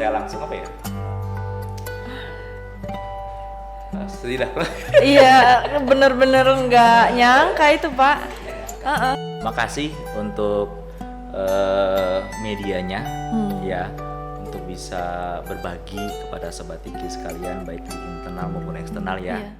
saya langsung apa ya? Sedih lah. Iya, bener-bener nggak nyangka itu Pak. Makasih untuk medianya ya, untuk bisa berbagi kepada sobat Tiki sekalian baik di internal maupun eksternal ya. Iya.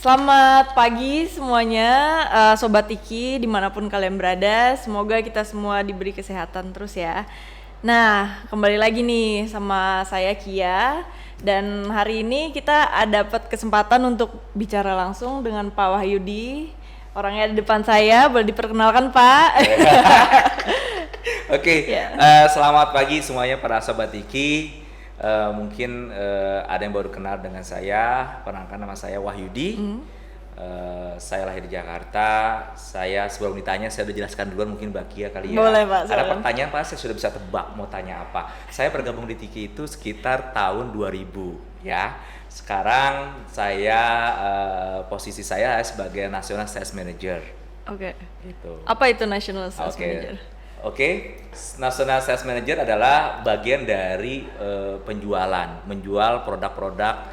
Selamat pagi semuanya, Sobat Tiki dimanapun kalian berada. Semoga kita semua diberi kesehatan terus ya. Nah, kembali lagi nih sama saya Kia. Dan hari ini kita dapat kesempatan untuk bicara langsung dengan Pak Wahyudi. Orangnya di depan saya, boleh diperkenalkan Pak? Oke, selamat pagi semuanya para Sobat Tiki. Mungkin ada yang baru kenal dengan saya, perkenalkan nama saya Wahyudi. Saya lahir di Jakarta. Saya sebelum ditanya saya udah jelaskan duluan mungkin Mbak Kia kali ya. Boleh Pak. Ada pertanyaan Pak, saya sudah bisa tebak mau tanya apa. Saya bergabung di Tiki itu sekitar tahun 2000 ya. Sekarang saya posisi saya sebagai National Sales Manager. Oke. Gitu. Apa itu National Sales Manager? Oke, National Sales Manager adalah bagian dari penjualan, menjual produk-produk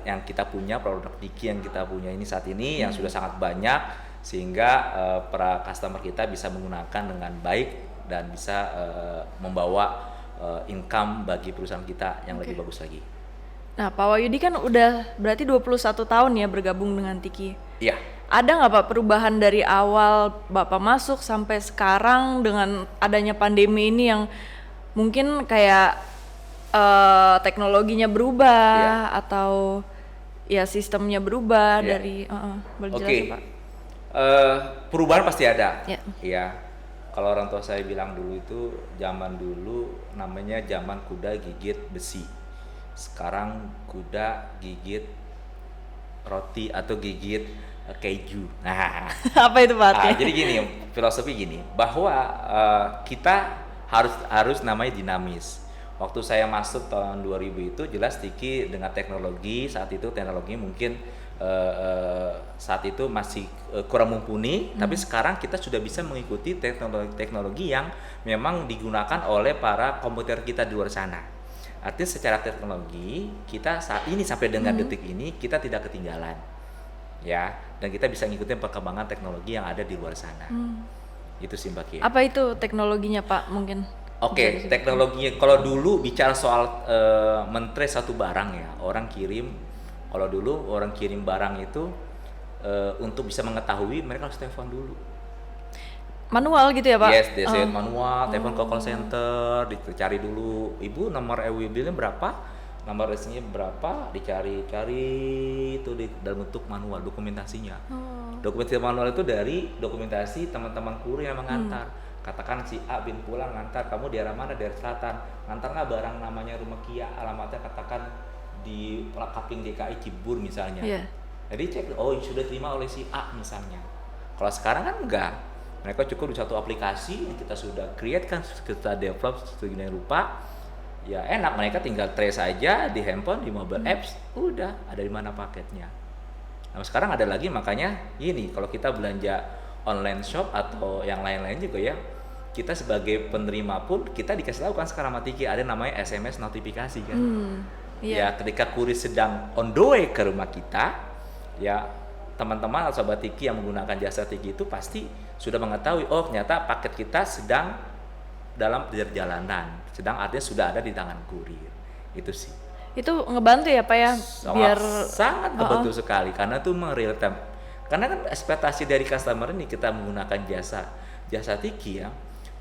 yang kita punya, produk Tiki yang kita punya ini saat ini yang sudah sangat banyak, sehingga para customer kita bisa menggunakan dengan baik dan bisa membawa income bagi perusahaan kita yang lebih bagus lagi. Nah, Pak Wahyudi kan udah berarti 21 tahun ya bergabung dengan Tiki. Iya. Ada nggak Pak perubahan dari awal Bapak masuk sampai sekarang dengan adanya pandemi ini yang mungkin kayak teknologinya berubah atau ya sistemnya berubah dari boleh jelasin, Pak? Perubahan pasti ada. Ya. Iya. Kalau orang tua saya bilang dulu itu zaman dulu namanya zaman kuda gigit besi. Sekarang kuda gigit roti atau gigit keju. Nah, apa itu Pak? Jadi gini, filosofi gini, bahwa kita harus namanya dinamis. Waktu saya masuk tahun 2000 itu jelas Tiki dengan teknologi saat itu mungkin saat itu masih kurang mumpuni, tapi sekarang kita sudah bisa mengikuti teknologi yang memang digunakan oleh para komputer kita di luar sana. Artinya secara teknologi kita saat ini sampai dengan detik ini kita tidak ketinggalan. Ya, dan kita bisa ngikutin perkembangan teknologi yang ada di luar sana. Itu sih Mbak Kia. Apa itu teknologinya Pak mungkin? Oke, teknologinya kalau dulu bicara soal men-trace satu barang ya, kalau dulu orang kirim barang itu untuk bisa mengetahui mereka harus telepon dulu. Manual gitu ya Pak? Yes, manual, telepon ke call center, dicari dulu, ibu nomor EWB-nya berapa? Nomor resennya berapa, dicari-cari itu dalam bentuk manual dokumentasinya. Dokumentasi manual itu dari dokumentasi teman-teman kurir yang mengantar. Katakan si A bin pulang ngantar, kamu di arah mana? Dari selatan. Ngantar nggak barang namanya rumah Kia, alamatnya katakan di Kapling DKI Cibubur misalnya. Jadi cek, oh sudah terima oleh si A misalnya. Kalau sekarang kan enggak. Mereka cukup di satu aplikasi yang kita sudah create kan, kita develop sedemikian rupa. Ya enak, mereka tinggal trace aja di handphone, di mobile apps, udah ada di mana paketnya. Nah sekarang ada lagi, makanya ini kalau kita belanja online shop atau yang lain-lain juga ya, kita sebagai penerima pun kita dikasih tahu kan sekarang sama Tiki ada namanya SMS notifikasi kan. Ya ketika kurir sedang on the way ke rumah kita, ya teman-teman atau sobat Tiki yang menggunakan jasa Tiki itu pasti sudah mengetahui, oh ternyata paket kita sedang dalam perjalanan, sedang artinya sudah ada di tangan kurir. Itu sih. Itu ngebantu ya Pak ya? Sangat ngebantu sekali karena itu real time. Karena kan ekspektasi dari customer ini kita menggunakan jasa Tiki ya.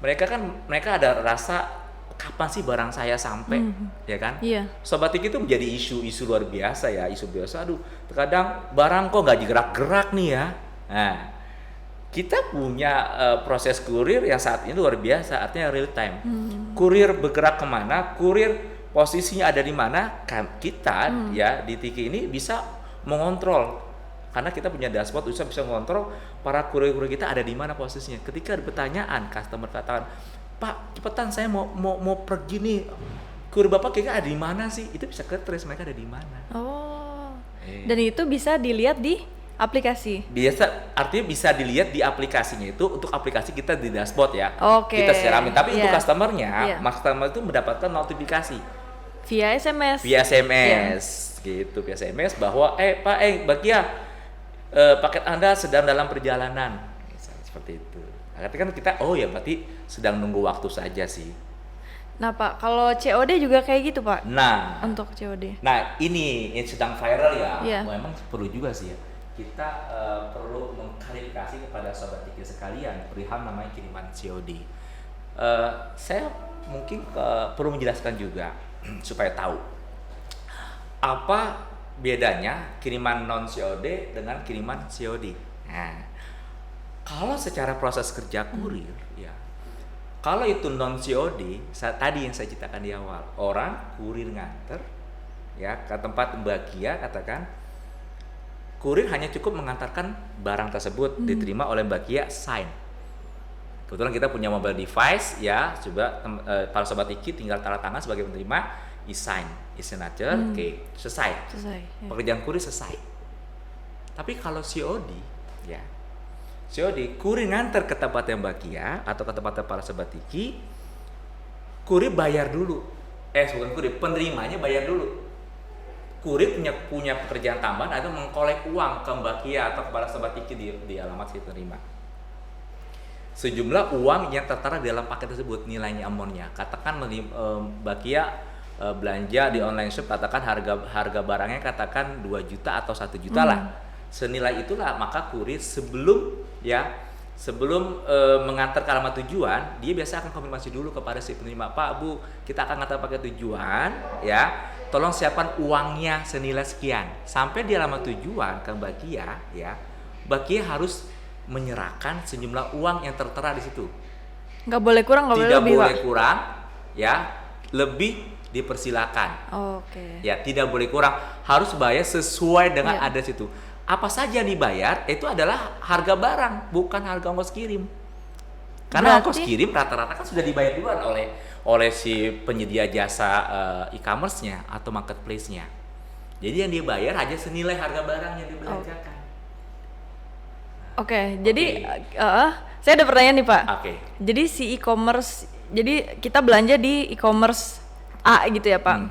Mereka ada rasa kapan sih barang saya sampai, ya kan? Iya. Sobat Tiki itu menjadi isu luar biasa ya, isu biasa. Aduh, terkadang barang kok nggak gerak-gerak nih ya. Nah, kita punya proses kurir yang saat ini luar biasa, artinya real time. Kurir bergerak kemana, kurir posisinya ada di mana, kita ya di Tiki ini bisa mengontrol. Karena kita punya dashboard, bisa mengontrol para kurir-kurir kita ada di mana posisinya. Ketika ada pertanyaan, customer katakan, Pak, cepetan saya mau pergi nih. Kurir Bapak kira ada di mana sih? Itu bisa ke trace mereka ada di mana. Oh. Dan itu bisa dilihat di aplikasi. Biasa artinya bisa dilihat di aplikasinya itu, untuk aplikasi kita di dashboard ya. Oke. Kita siramin. Tapi untuk Iya. customernya, Iya. customer itu mendapatkan notifikasi Via SMS. via SMS gitu, via SMS bahwa Pak Mbak Kia, paket Anda sedang dalam perjalanan. Misalnya seperti itu. Nah, kan kita oh ya berarti sedang nunggu waktu saja sih. Nah Pak, kalau COD juga kayak gitu Pak? Nah, Untuk COD. ini yang sedang viral ya. Iya. Memang perlu juga sih ya. Kita perlu mengklarifikasi kepada sobat Tiki sekalian perihal namanya kiriman COD. Saya mungkin perlu menjelaskan juga supaya tahu apa bedanya kiriman non COD dengan kiriman COD. Nah, kalau secara proses kerja kurir ya, kalau itu non COD, tadi yang saya ceritakan di awal, orang kurir nganter ya ke tempat Mbak Kia, katakan kurir hanya cukup mengantarkan barang tersebut diterima oleh Mbak Kia, sign. Kebetulan kita punya mobile device ya, coba para sobat Iki tinggal tanda tangan sebagai penerima, e-sign, e-signature, oke, selesai. Ya. Pekerjaan kurir selesai. Tapi kalau COD ya, COD kurir nganter ke tempatnya Mbak Kia atau ke tempatnya para sobat Iki, kurir bayar dulu. Bukan kurir, penerimanya bayar dulu. Kurir punya pekerjaan tambahan atau mengkolek uang ke Mbak Kia atau kepada sobat Iki di alamat si penerima. Sejumlah uang yang tertera di dalam paket tersebut, nilainya, amonnya. Katakan Mbak Kia belanja di online shop, katakan harga barangnya katakan 2 juta atau 1 juta lah. Senilai itulah maka kurir sebelum mengantar ke alamat tujuan, dia biasa akan konfirmasi dulu kepada si penerima, Pak Bu, kita akan ngantar pakai tujuan ya, tolong siapkan uangnya senilai sekian. Sampai di alamat tujuan ke Mbak Kia ya, Mbak Kia harus menyerahkan sejumlah uang yang tertera di situ. Nggak boleh kurang, nggak boleh lebih, Tidak boleh Pak? kurang ya, lebih dipersilakan. Oke. Ya, tidak boleh kurang, harus bayar sesuai dengan Iya. ada situ. Apa saja yang dibayar itu adalah harga barang, bukan harga ongkos kirim. Karena ongkos kirim rata-rata kan sudah dibayar duluan oleh si penyedia jasa e-commerce-nya atau marketplace-nya. Jadi yang dibayar hanya senilai harga barang yang dibelanjakan. Oke, jadi saya ada pertanyaan nih Pak. Oke. Jadi si e-commerce, jadi kita belanja di e-commerce A gitu ya Pak.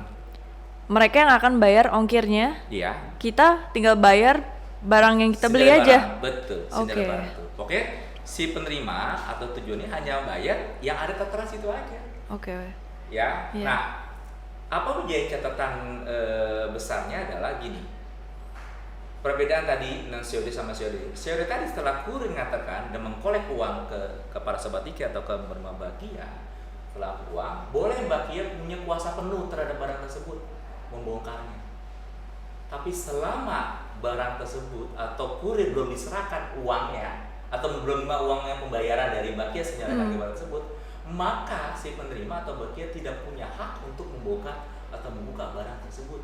Mereka yang akan bayar ongkirnya, Iya. kita tinggal bayar barang yang kita beli Senilai aja. barang, betul, senilai barang itu. Oke, si penerima atau tujuannya hanya bayar yang ada tertera situ aja. Oke. Ya. Iya. Nah, apa menjadi catatan besarnya adalah gini. Perbedaan tadi non COD sama COD. COD tadi setelah kurir mengatakan dan mengkolek uang ke para sobat Iki atau ke penerima Mbak Kia, setelah uang, boleh Mbak Kia punya kuasa penuh terhadap barang tersebut, membongkarnya. Tapi selama barang tersebut atau kurir belum diserahkan uangnya atau belum menerima uangnya pembayaran dari Mbak Kia senilai harga barang tersebut, maka si penerima atau Mbak Kia tidak punya hak untuk membongkar atau membuka barang tersebut.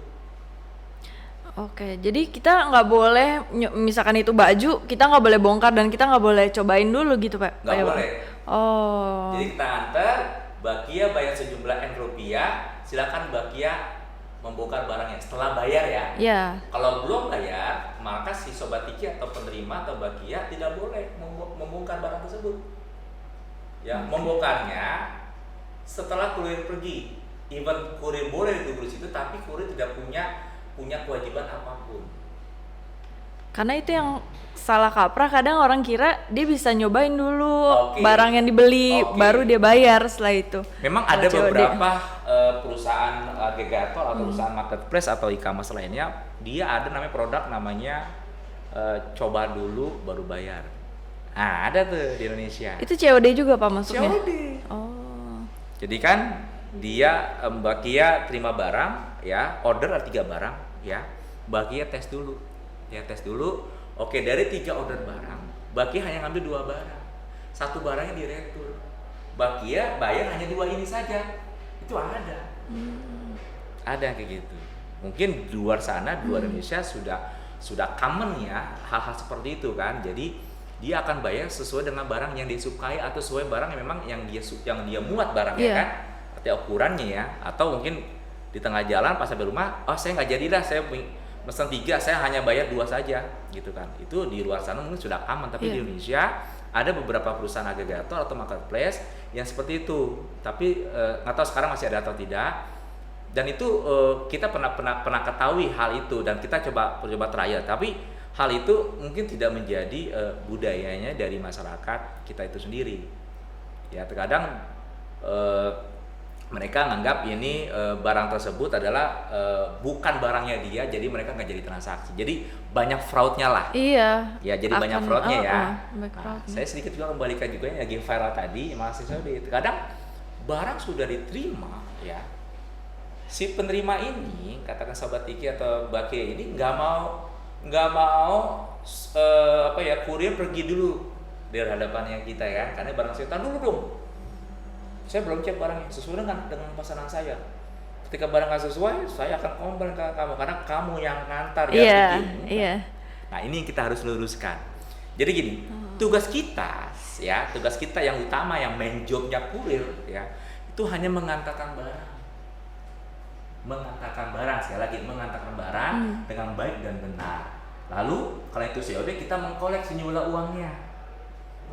Oke, jadi kita nggak boleh, misalkan itu baju, kita nggak boleh bongkar dan kita nggak boleh cobain dulu gitu Pak? Nggak boleh. Oh. Jadi kita antar, Mbak Kia bayar sejumlah N rupiah, silakan Mbak Kia membongkar barangnya setelah bayar ya. Ya. Kalau belum bayar, maka si sobat Iki atau penerima atau Mbak Kia tidak boleh membongkar barang tersebut. Ya, membongkarnya setelah kurir pergi. Even kurir boleh duduk di situ, tapi kurir tidak punya kewajiban apapun. Karena itu yang salah kaprah, kadang orang kira dia bisa nyobain dulu Oke. barang yang dibeli, Oke. baru dia bayar setelah itu. Memang Kalau ada COD. beberapa perusahaan agregator atau perusahaan marketplace atau e-commerce lainnya, dia ada namanya produk namanya coba dulu baru bayar. Nah, ada tuh di Indonesia. Itu COD juga Pak masuknya? COD. Oh. Jadi kan dia Mbak Kia terima barang ya, order ada 3 barang ya. Mbak Kia tes dulu. Ya, tes dulu. Oke, dari 3 order barang, Mbak Kia hanya ngambil 2 barang. 1 barangnya diretur. Mbak Kia bayar hanya 2 ini saja. Itu ada. Ada yang kayak gitu. Mungkin di luar sana, di luar Indonesia sudah common ya hal-hal seperti itu kan. Jadi dia akan bayar sesuai dengan barang yang dia sukai atau sesuai barang yang memang yang dia muat barangnya Iya. kan. Artinya ukurannya ya. Atau mungkin di tengah jalan pas sampai rumah, oh saya nggak jadilah, saya pesan 3 saya hanya bayar 2 saja gitu kan. Itu di luar sana mungkin sudah aman, tapi di Indonesia ada beberapa perusahaan agregator atau marketplace yang seperti itu. Tapi nggak tahu sekarang masih ada atau tidak. Dan itu kita pernah ketahui hal itu dan kita coba trial. Tapi hal itu mungkin tidak menjadi budayanya dari masyarakat kita itu sendiri. Ya terkadang mereka menganggap ini barang tersebut adalah bukan barangnya dia, jadi mereka nggak jadi transaksi. Jadi banyak fraudnya lah. Iya. Ya jadi banyak fraudnya ya. Nah, saya sedikit juga kembalikan juga yang lagi viral tadi, mahasiswa di. Kadang barang sudah diterima, ya. Si penerima ini, katakan Sobat Iki atau Mbak Kia ini nggak mau kurir pergi dulu dari hadapannya kita ya, karena barang saya dulu dong. Saya belum cek barangnya sesuai dengan pesanan saya. Ketika barang nggak sesuai, saya akan komplain ke kamu karena kamu yang ngantar ya. Iya. Nah ini yang kita harus luruskan. Jadi gini, tugas kita yang utama, yang main jobnya kurir ya, itu hanya mengantarkan barang. Sekali lagi mengantarkan barang dengan baik dan benar. Lalu kalau itu COD kita mengkoleksi jumlah uangnya.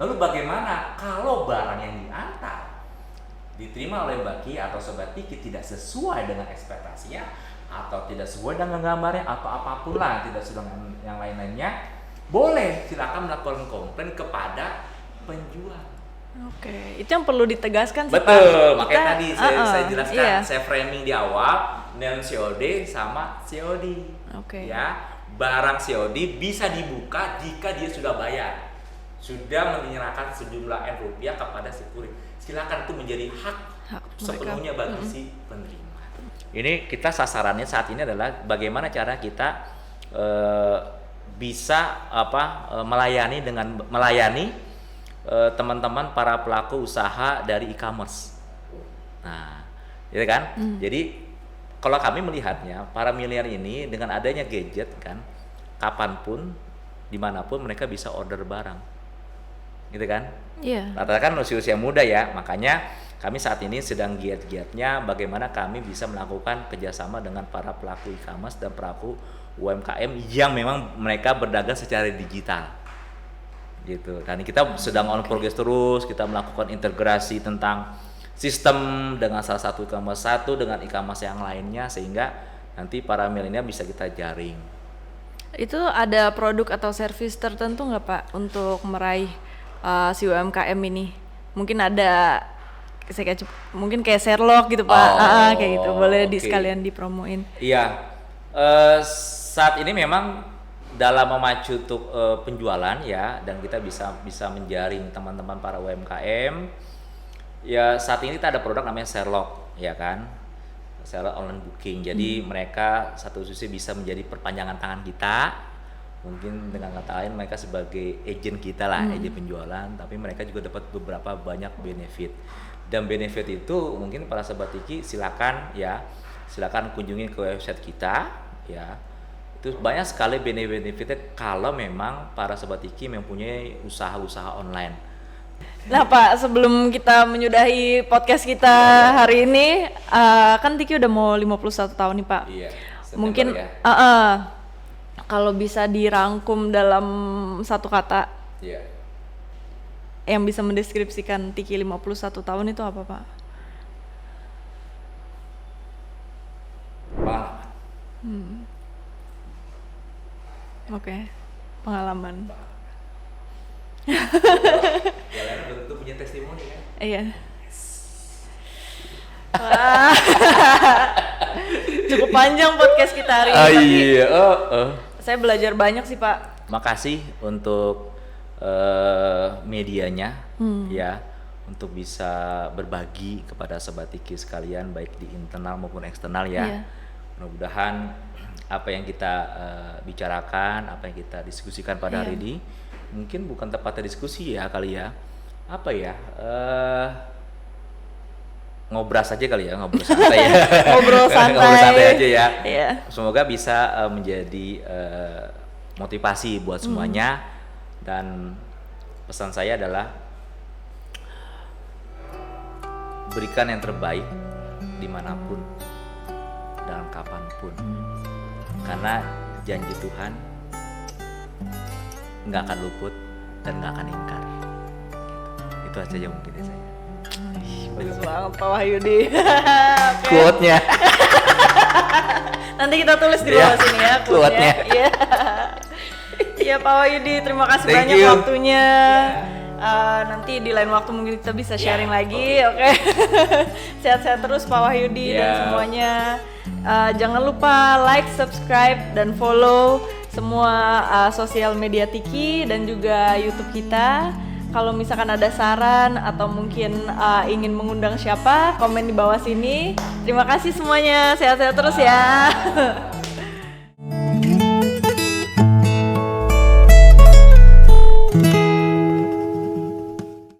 Lalu bagaimana kalau barang yang diantar diterima oleh Mbak Ki atau Sobat Tiki tidak sesuai dengan ekspektasinya atau tidak sesuai dengan gambarnya atau apapun lah, tidak sesuai dengan yang lain-lainnya, boleh silakan melakukan komplain kepada penjual. Oke, itu yang perlu ditegaskan sih, Betul, Pak. makanya tadi saya jelaskan, iya. saya framing di awal non COD sama COD. Oke. Ya, barang COD bisa dibuka jika dia sudah bayar, sudah menyerahkan sejumlah Rp kepada si kurir. Silakan, itu menjadi hak sepenuhnya bagi si penerima. Ini kita sasarannya saat ini adalah bagaimana cara kita bisa melayani teman-teman para pelaku usaha dari e-commerce. Nah, gitu kan? Jadi kalau kami melihatnya, para milenial ini dengan adanya gadget kan, kapanpun, dimanapun mereka bisa order barang, gitu kan? Iya. Rata-rata kan usia muda ya, makanya kami saat ini sedang giat-giatnya bagaimana kami bisa melakukan kerjasama dengan para pelaku e-commerce dan pelaku UMKM yang memang mereka berdagang secara digital. Gitu. Dan kita sedang on progress terus, kita melakukan integrasi tentang sistem dengan salah satu e-commerce dengan e-commerce yang lainnya sehingga nanti para milenial bisa kita jaring. Itu ada produk atau servis tertentu nggak Pak untuk meraih si UMKM ini? Mungkin ada mungkin kayak Sherlock gitu Pak, kayak gitu, boleh sekalian dipromoin. Iya, saat ini memang dalam memacu untuk penjualan ya, dan kita bisa menjaring teman-teman para UMKM ya. Saat ini kita ada produk namanya Sherlock ya kan, Sherlock online booking. Jadi mereka satu sisi bisa menjadi perpanjangan tangan kita, mungkin dengan kata lain mereka sebagai agent kita lah, agent penjualan, tapi mereka juga dapat beberapa banyak benefit. Dan benefit itu mungkin para Sobat Tiki silakan kunjungi ke website kita ya. Itu banyak sekali benefit-benefitnya kalau memang para Sobat Tiki mempunyai usaha-usaha online. Nah Pak, sebelum kita menyudahi podcast kita hari ini, kan Tiki udah mau 51 tahun nih Pak. Iya. Mungkin kalau bisa dirangkum dalam satu kata, yang bisa mendeskripsikan Tiki 51 tahun itu apa Pak? Pengalaman. Oke, pengalaman. Kalian tentu punya testimoni kan? Iya. Wah. Cukup panjang podcast kita hari ini. Iya. Saya belajar banyak sih Pak. Makasih untuk medianya ya, untuk bisa berbagi kepada Sobat Tiki sekalian baik di internal maupun eksternal ya. Iya. Mudah-mudahan apa yang kita bicarakan, apa yang kita diskusikan pada hari ini mungkin bukan tempatnya diskusi ya kali ya, apa ya, ngobrol saja kali ya, ngobrol santai ya. Ngobrol santai aja ya. Iya. Semoga bisa menjadi motivasi buat semuanya, dan pesan saya adalah berikan yang terbaik dimanapun dan kapanpun, karena janji Tuhan nggak akan luput dan nggak akan ingkar. Itu aja yang mungkin dari saya. Bagus banget Pak Wahyudi. Oke. Quote-nya. Nanti kita tulis di bawah sini ya quote-nya. Iya. Iya Pak Wahyudi, terima kasih Thank banyak you. waktunya. Nanti di lain waktu mungkin kita bisa sharing lagi, oke? Sehat-sehat terus Pak Wahyudi dan semuanya. Jangan lupa like, subscribe, dan follow semua sosial media Tiki dan juga YouTube kita. Kalau misalkan ada saran atau mungkin ingin mengundang siapa, komen di bawah sini. Terima kasih semuanya, sehat-sehat terus ya.